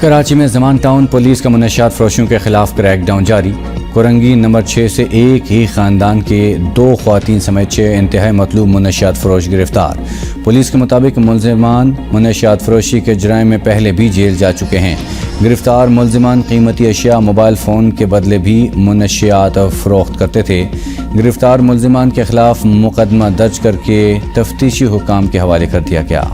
کراچی میں زمان town police کا منشیات فروشوں کے خلاف کریک ڈاؤن جاری۔ کورنگی نمبر 6 سے ایک ہی خاندان کے 2 خواتین سمیت 6 انتہائی مطلوب منشیات فروش گرفتار۔ پولیس کے مطابق ملزمان منشیات فروشی کے جرائم میں پہلے بھی جیل جا چکے ہیں۔ گرفتار ملزمان قیمتی اشیاء موبائل فون کے بدلے بھی منشیات فروخت کرتے تھے۔ گرفتار ملزمان کے خلاف مقدمہ درج کر کے تفتیشی حکام کے حوالے کر دیا گیا۔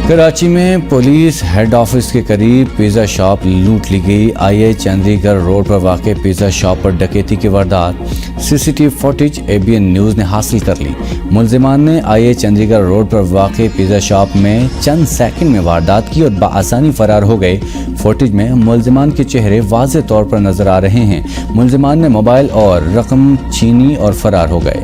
کراچی میں پولیس ہیڈ آفس کے قریب پیزا شاپ لوٹ لی گئی۔ آئی چندی گڑھ روڈ پر واقع پیزا شاپ پر ڈکیتی کی واردات C C T V footage ABN news نے حاصل کر لی۔ ملزمان نے آئی چندی گڑھ روڈ پر واقع پیزا شاپ میں چند سیکنڈ میں واردات کی اور بآسانی فرار ہو گئے۔ فوٹیج میں ملزمان کے چہرے واضح طور پر نظر آ رہے ہیں۔ ملزمان نے موبائل اور رقم چھینی اور فرار ہو گئے۔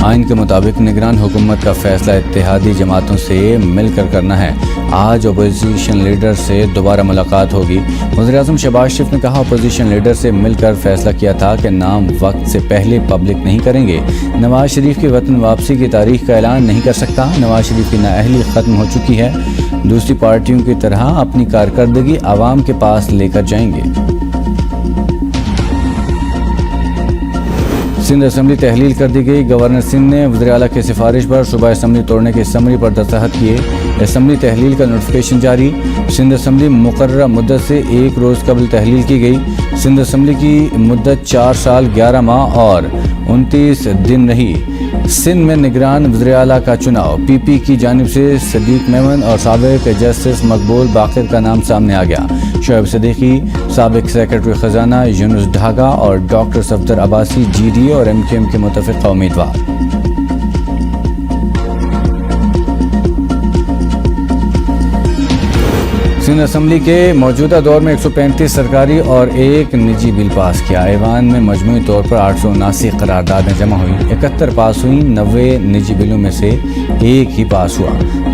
آئین کے مطابق نگران حکومت کا فیصلہ اتحادی جماعتوں سے مل کر کرنا ہے۔ آج اپوزیشن لیڈر سے دوبارہ ملاقات ہوگی۔ وزیراعظم شہباز شریف نے کہا اپوزیشن لیڈر سے مل کر فیصلہ کیا تھا کہ نام وقت سے پہلے پبلک نہیں کریں گے۔ نواز شریف کی وطن واپسی کی تاریخ کا اعلان نہیں کر سکتا۔ نواز شریف کی نااہلی ختم ہو چکی ہے۔ دوسری پارٹیوں کی طرح اپنی کارکردگی عوام کے پاس لے کر جائیں گے۔ سندھ اسمبلی تحلیل کر دی گئی۔ گورنر سندھ نے وزیر اعلیٰ کی سفارش پر صوبہ اسمبلی توڑنے کی اسمبلی پر دستخط کیے۔ اسمبلی تحلیل کا نوٹیفیکیشن جاری۔ سندھ اسمبلی مقررہ مدت سے 1 روز قبل تحلیل کی گئی۔ سندھ اسمبلی کی مدت 4 سال 11 ماہ اور 29 دن رہی۔ سندھ میں نگران وزیر اعلیٰ کا چناؤ پی پی کی جانب سے صدیق میمن اور سابق جسٹس مقبول باقر کا نام سامنے آ گیا۔ شعیب صدیقی، سابق سیکرٹری خزانہ یونس ڈھاگا اور ڈاکٹر صفدر عباسی GDA اور MKM کے متفقہ امیدوار۔ سندھ اسمبلی کے موجودہ دور میں 135 سرکاری اور 1 نجی بل پاس کیا۔ ایوان میں مجموعی طور پر 879 قراردادیں جمع ہوئیں۔ 71 پاس ہوئیں۔ 90 نجی بلوں میں سے 1 ہی پاس ہوا۔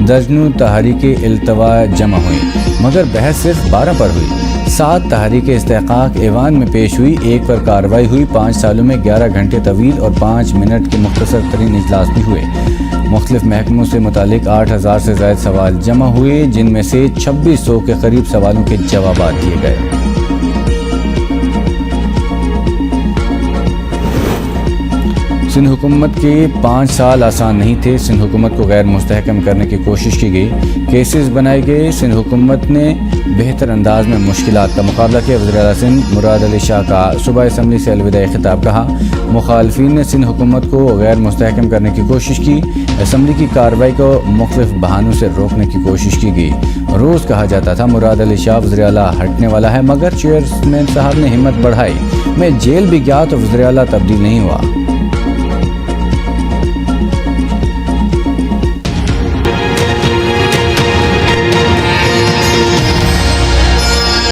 درجنوں تحریک التوا جمع ہوئیں مگر بحث صرف 12 پر ہوئی۔ 7 تحریک استحقاق ایوان میں پیش ہوئی۔ 1 پر کارروائی ہوئی۔ 5 سالوں میں 11 گھنٹے طویل اور 5 منٹ کے مختصر ترین اجلاس بھی ہوئے۔ مختلف محکموں سے متعلق 8000 سے زائد سوال جمع ہوئے جن میں سے 2600 کے قریب سوالوں کے جوابات دیے گئے۔ سندھ حکومت کے 5 سال آسان نہیں تھے۔ سندھ حکومت کو غیر مستحکم کرنے کی کوشش کی گئی۔ کیسز بنائے گئے۔ سندھ حکومت نے بہتر انداز میں مشکلات کا مقابلہ کیا۔ وزیر اعلیٰ سندھ مراد علی شاہ کا صوبہ اسمبلی سے الوداعی خطاب کہا۔ مخالفین نے سندھ حکومت کو غیر مستحکم کرنے کی کوشش کی۔ اسمبلی کی کارروائی کو مختلف بہانوں سے روکنے کی کوشش کی گئی۔ روز کہا جاتا تھا مراد علی شاہ وزیر اعلیٰ ہٹنے والا ہے مگر چیئرمین صاحب نے ہمت بڑھائی۔ میں جیل بھی گیا تو وزیر اعلیٰ تبدیل نہیں ہوا۔